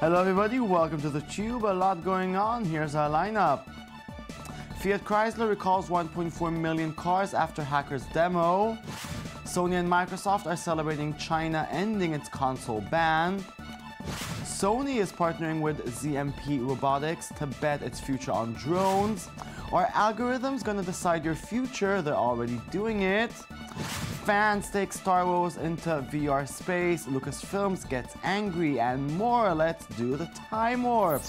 Hello everybody, welcome to the Tube. A lot going on. Here's our lineup. Fiat Chrysler recalls 1.4 million cars after hackers' demo. Sony and Microsoft are celebrating China ending its console ban. Sony is partnering with ZMP Robotics to bet its future on drones. Are algorithms gonna decide your future? They're already doing it. Fans take Star Wars into VR space, Lucasfilms gets angry, and more. Let's do the Time Warp.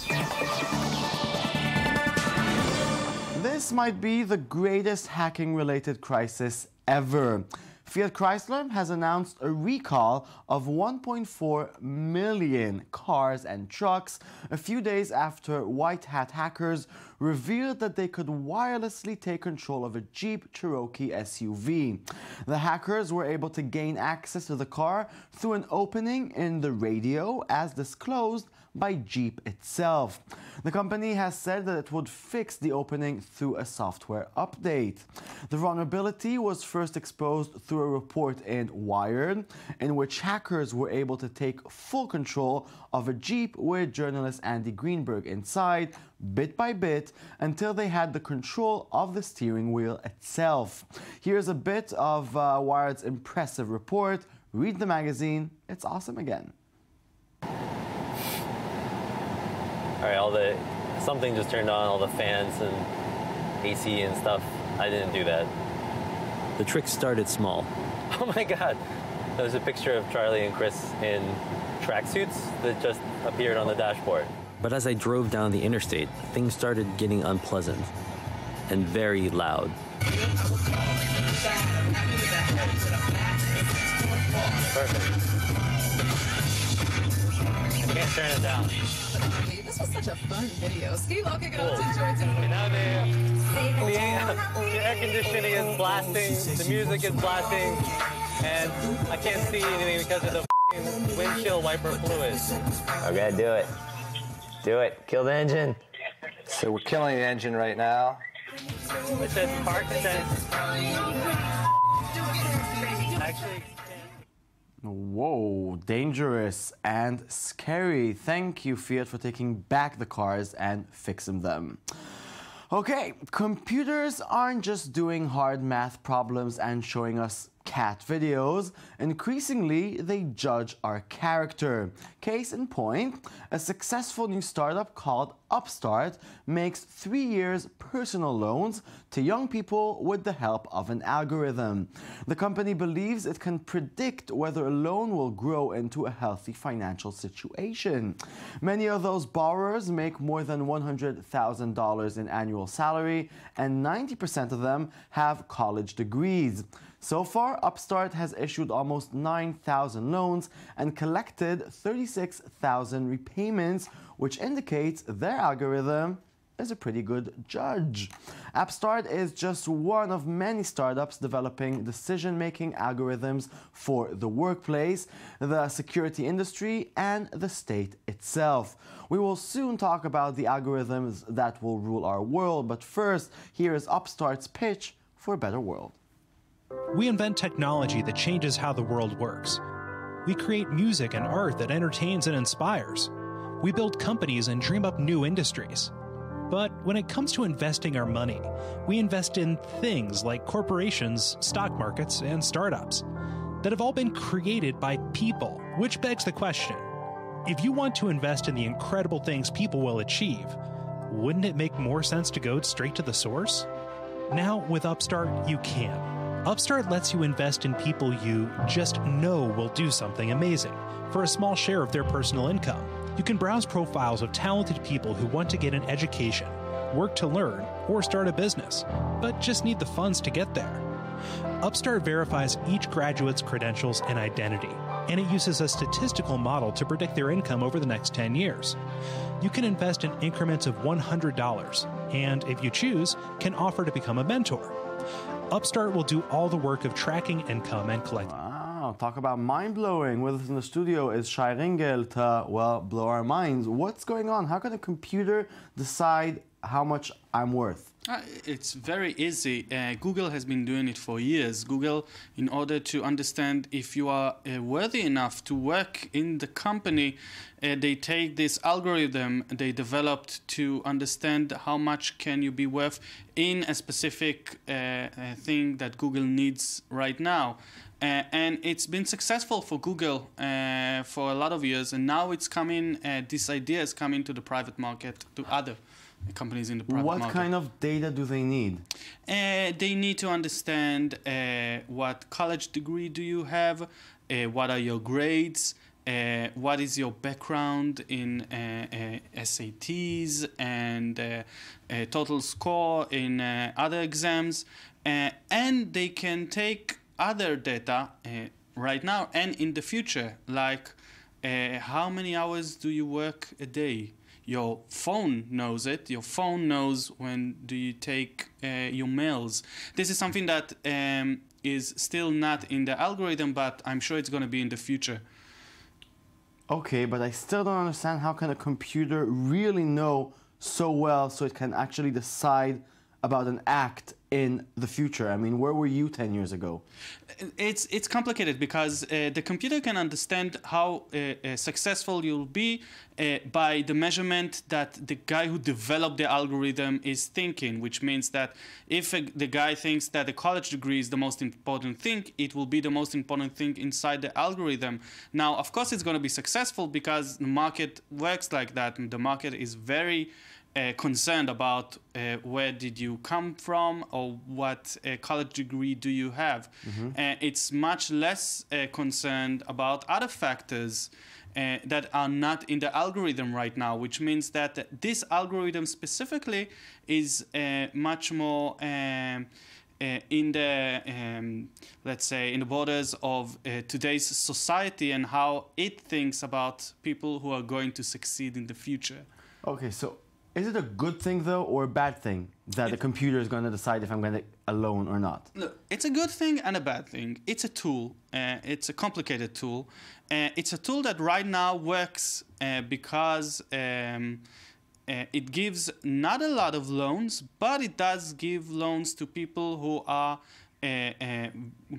This might be the greatest hacking-related crisis ever. Fiat Chrysler has announced a recall of 1.4 million cars and trucks a few days after white hat hackers revealed that they could wirelessly take control of a Jeep Cherokee SUV. The hackers were able to gain access to the car through an opening in the radio, as disclosed by Jeep itself. The company has said that it would fix the opening through a software update. The vulnerability was first exposed through a report in Wired, in which hackers were able to take full control of a Jeep with journalist Andy Greenberg inside, bit by bit, until they had the control of the steering wheel itself. Here's a bit of Wired's impressive report. Read the magazine. It's awesome again. All right, something just turned on, all the fans and AC and stuff. I didn't do that. The trick started small. Oh my God. There's a picture of Charlie and Chris in tracksuits that just appeared on the dashboard. But as I drove down the interstate, things started getting unpleasant and very loud. Perfect. I can't turn it down. This was such a fun video. Steve, I'll kick it off to George. And now the air conditioning is blasting, the music is blasting, and I can't see anything because of the windshield wiper fluid. Okay, do it. Do it. Kill the engine. So we're killing the engine right now. It says park sense. Actually. Whoa, dangerous and scary. Thank you, Fiat, for taking back the cars and fixing them. Okay, computers aren't just doing hard math problems and showing us cat videos. Increasingly, they judge our character. Case in point, a successful new startup called Upstart makes 3 years personal loans to young people with the help of an algorithm. The company believes it can predict whether a loan will grow into a healthy financial situation. Many of those borrowers make more than $100,000 in annual salary, and 90% of them have college degrees. So far, Upstart has issued almost 9,000 loans and collected 36,000 repayments, which indicates their algorithm is a pretty good judge. Upstart is just one of many startups developing decision-making algorithms for the workplace, the security industry, and the state itself. We will soon talk about the algorithms that will rule our world, but first, here is Upstart's pitch for a better world. We invent technology that changes how the world works. We create music and art that entertains and inspires. We build companies and dream up new industries. But when it comes to investing our money, we invest in things like corporations, stock markets, and startups that have all been created by people, which begs the question, if you want to invest in the incredible things people will achieve, wouldn't it make more sense to go straight to the source? Now, with Upstart, you can. Upstart lets you invest in people you just know will do something amazing for a small share of their personal income. You can browse profiles of talented people who want to get an education, work to learn, or start a business, but just need the funds to get there. Upstart verifies each graduate's credentials and identity, and it uses a statistical model to predict their income over the next 10 years. You can invest in increments of $100, and if you choose, can offer to become a mentor. Upstart will do all the work of tracking income and collecting. Wow, talk about mind-blowing. With us in the studio is Shai Ringel to, well, blow our minds. What's going on? How can a computer decide how much I'm worth? It's very easy. Google has been doing it for years. Google, in order to understand if you are worthy enough to work in the company, they take this algorithm they developed to understand how much can you be worth in a specific thing that Google needs right now. And it's been successful for Google for a lot of years, and now it's coming. This idea is coming to the private market, to other companies in the private market. What kind of data do they need? They need to understand what college degree do you have, what are your grades, what is your background in SATs and total score in other exams, and they can take other data right now and in the future, like how many hours do you work a day? Your phone knows it. Your phone knows when do you take your meals. This is something that is still not in the algorithm, but I'm sure it's going to be in the future. Okay, but I still don't understand how can a computer really know so well so it can actually decide about an act in the future. I mean, where were you 10 years ago? It's complicated because the computer can understand how successful you'll be by the measurement that the guy who developed the algorithm is thinking, which means that if the guy thinks that the college degree is the most important thing, it will be the most important thing inside the algorithm. Now, of course, it's going to be successful because the market works like that, and the market is very concerned about where did you come from or what college degree do you have. It's much less concerned about other factors that are not in the algorithm right now, which means that this algorithm specifically is much more in the, let's say, in the borders of today's society and how it thinks about people who are going to succeed in the future. Okay, so is it a good thing, though, or a bad thing that the computer is going to decide if I'm going to a loan or not? Look, it's a good thing and a bad thing. It's a tool. It's a complicated tool. It's a tool that right now works because it gives not a lot of loans, but it does give loans to people who are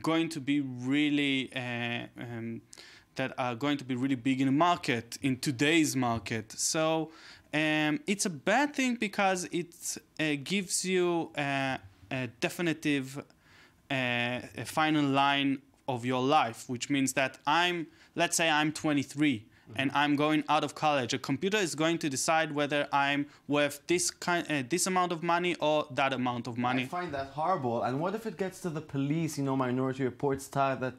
going to be really that are going to be really big in the market, in today's market. So it's a bad thing because it gives you a definitive final line of your life, which means that let's say I'm 23 and I'm going out of college. A computer is going to decide whether I'm worth this amount of money or that amount of money. I find that horrible. And what if it gets to the police, Minority Report style, that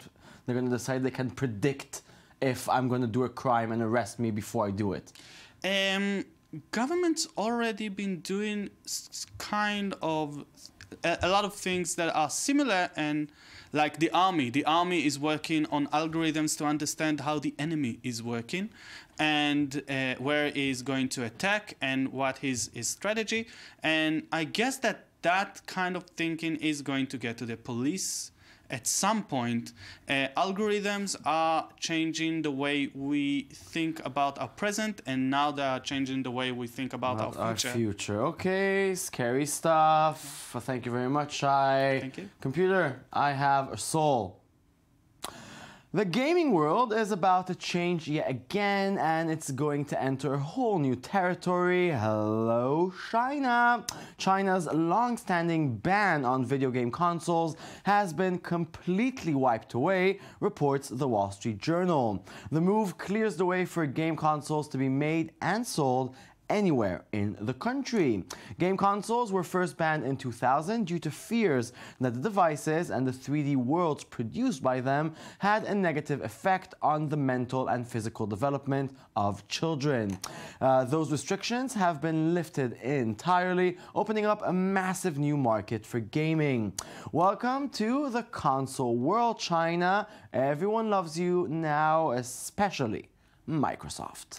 they're going to decide they can predict if I'm going to do a crime and arrest me before I do it? Government's already been doing kind of a lot of things that are similar, and like the army. The army is working on algorithms to understand how the enemy is working and where he is going to attack and what his strategy. And I guess that kind of thinking is going to get to the police at some point. Algorithms are changing the way we think about our present, and now they are changing the way we think about our future. Okay, scary stuff. Well, thank you very much, Shai. Thank you. Computer, I have a soul. The gaming world is about to change yet again, and it's going to enter a whole new territory. Hello, China. China's long-standing ban on video game consoles has been completely wiped away, reports the Wall Street Journal. The move clears the way for game consoles to be made and sold anywhere in the country. Game consoles were first banned in 2000 due to fears that the devices and the 3D worlds produced by them had a negative effect on the mental and physical development of children. Those restrictions have been lifted entirely, opening up a massive new market for gaming. Welcome to the console world, China. Everyone loves you now, especially Microsoft.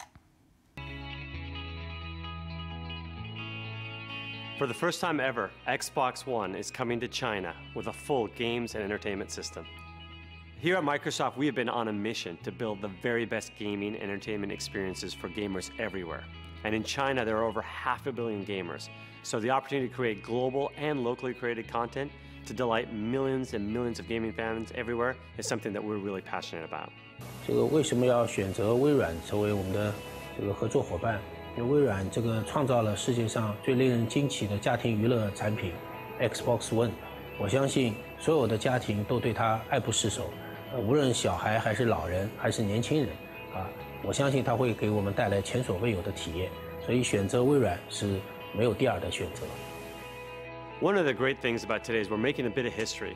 For the first time ever, Xbox One is coming to China with a full games and entertainment system. Here at Microsoft, we have been on a mission to build the very best gaming and entertainment experiences for gamers everywhere. And in China, there are over 500 million gamers. So the opportunity to create global and locally created content to delight millions and millions of gaming fans everywhere is something that we're really passionate about. 这个为什么要选择微软成为我们的这个合作伙伴？因为微软这个创造了世界上最令人惊奇的家庭娱乐产品 Xbox One， 我相信所有的家庭都对它爱不释手，无论小孩还是老人还是年轻人，我相信它会给我们带来前所未有的体验，所以选择微软是没有第二的选择。One of the great things about today is we're making a bit of history.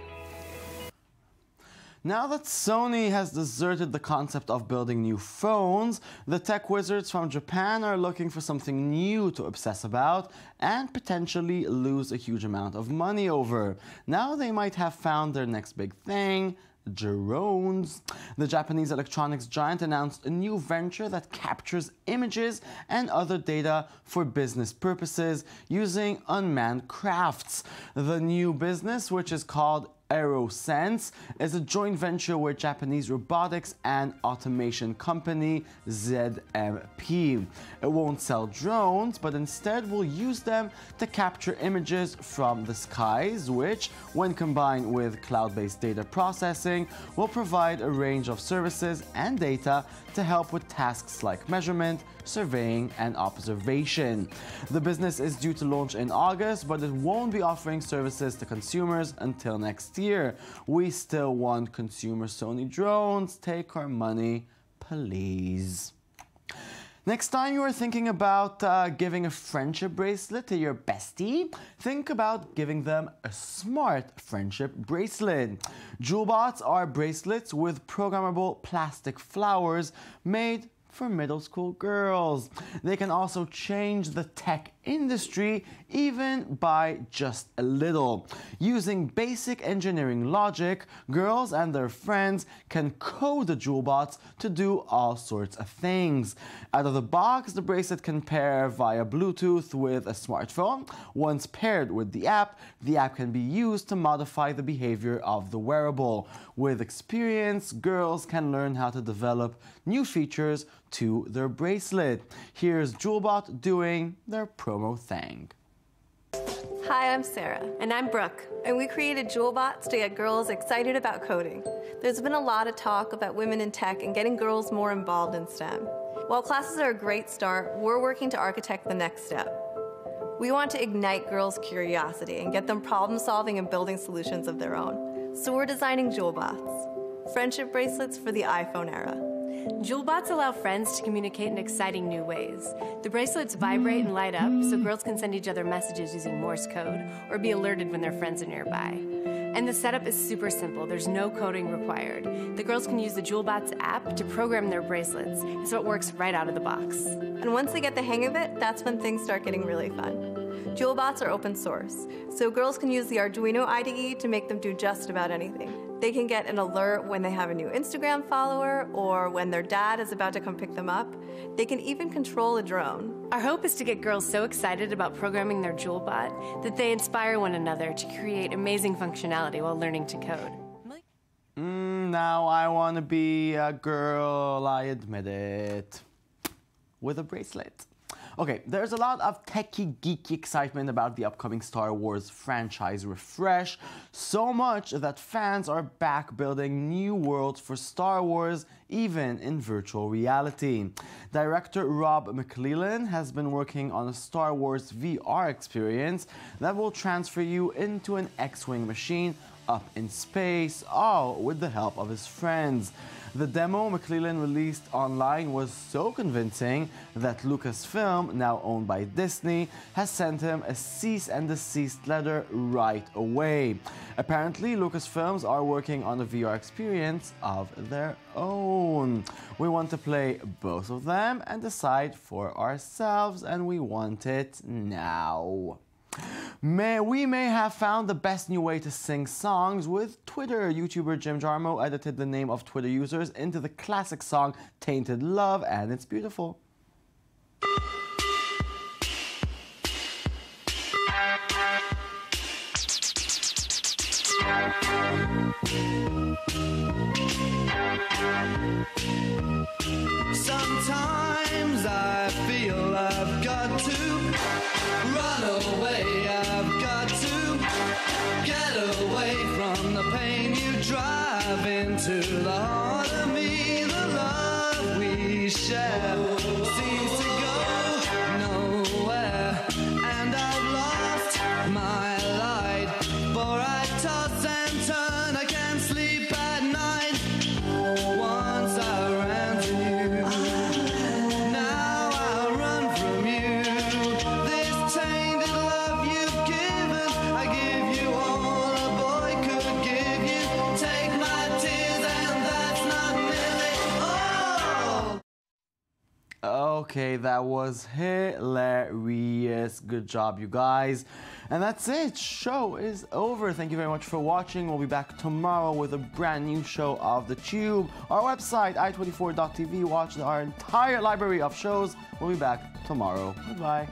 Now that Sony has deserted the concept of building new phones, the tech wizards from Japan are looking for something new to obsess about and potentially lose a huge amount of money over. Now they might have found their next big thing: drones. The Japanese electronics giant announced a new venture that captures images and other data for business purposes using unmanned crafts. The new business, which is called AeroSense, is a joint venture with Japanese robotics and automation company ZMP. It won't sell drones, but instead will use them to capture images from the skies, which, when combined with cloud-based data processing, will provide a range of services and data to help with tasks like measurement, surveying, and observation. The business is due to launch in August, but it won't be offering services to consumers until next year. We still want consumer Sony drones. Take our money, please. Next time you are thinking about giving a friendship bracelet to your bestie, think about giving them a smart friendship bracelet. Joulebots are bracelets with programmable plastic flowers made for middle school girls. They can also change the tech industry even by just a little. Using basic engineering logic, girls and their friends can code the Joulebots to do all sorts of things. Out of the box, the bracelet can pair via Bluetooth with a smartphone. Once paired with the app can be used to modify the behavior of the wearable. With experience, girls can learn how to develop new features to their bracelet. Here's Joulebot doing their promo thing. Hi, I'm Sarah. And I'm Brooke. And we created Joulebots to get girls excited about coding. There's been a lot of talk about women in tech and getting girls more involved in STEM. While classes are a great start, we're working to architect the next step. We want to ignite girls' curiosity and get them problem-solving and building solutions of their own. So we're designing Joulebots, friendship bracelets for the iPhone era. Joulebots allow friends to communicate in exciting new ways. The bracelets vibrate and light up so girls can send each other messages using Morse code or be alerted when their friends are nearby. And the setup is super simple. There's no coding required. The girls can use the Joulebots app to program their bracelets, so it works right out of the box. And once they get the hang of it, that's when things start getting really fun. Joulebots are open source, so girls can use the Arduino IDE to make them do just about anything. They can get an alert when they have a new Instagram follower or when their dad is about to come pick them up. They can even control a drone. Our hope is to get girls so excited about programming their Joulebot that they inspire one another to create amazing functionality while learning to code. Now I want to be a girl, I admit it. With a bracelet. Okay, there's a lot of techie, geeky excitement about the upcoming Star Wars franchise refresh, so much that fans are back building new worlds for Star Wars, even in virtual reality. Director Rob McClellan has been working on a Star Wars VR experience that will transfer you into an X-Wing machine up in space, all with the help of his friends. The demo McClellan released online was so convincing that Lucasfilm, now owned by Disney, has sent him a cease and desist letter right away. Apparently, Lucasfilms are working on a VR experience of their own. We want to play both of them and decide for ourselves, and we want it now. We may have found the best new way to sing songs with Twitter. YouTuber Jim Jarmo edited the name of Twitter users into the classic song Tainted Love, and it's beautiful. Sometimes I feel I've got to run away, I've got to get away from the pain you drive into the heart of me. The love we share seems to go nowhere, and I've lost my light, for I toss and turn, I can't sleep at night. Once I ran to you, now I run from you. This tainted love you've given, I give you all a boy could give you. Take my tears and that's not nearly all. Okay, that was hilarious. Good job, you guys. And that's it. Show is over. Thank you very much for watching. We'll be back tomorrow with a brand new show of The Tube. Our website, i24.tv. Watch our entire library of shows. We'll be back tomorrow. Goodbye.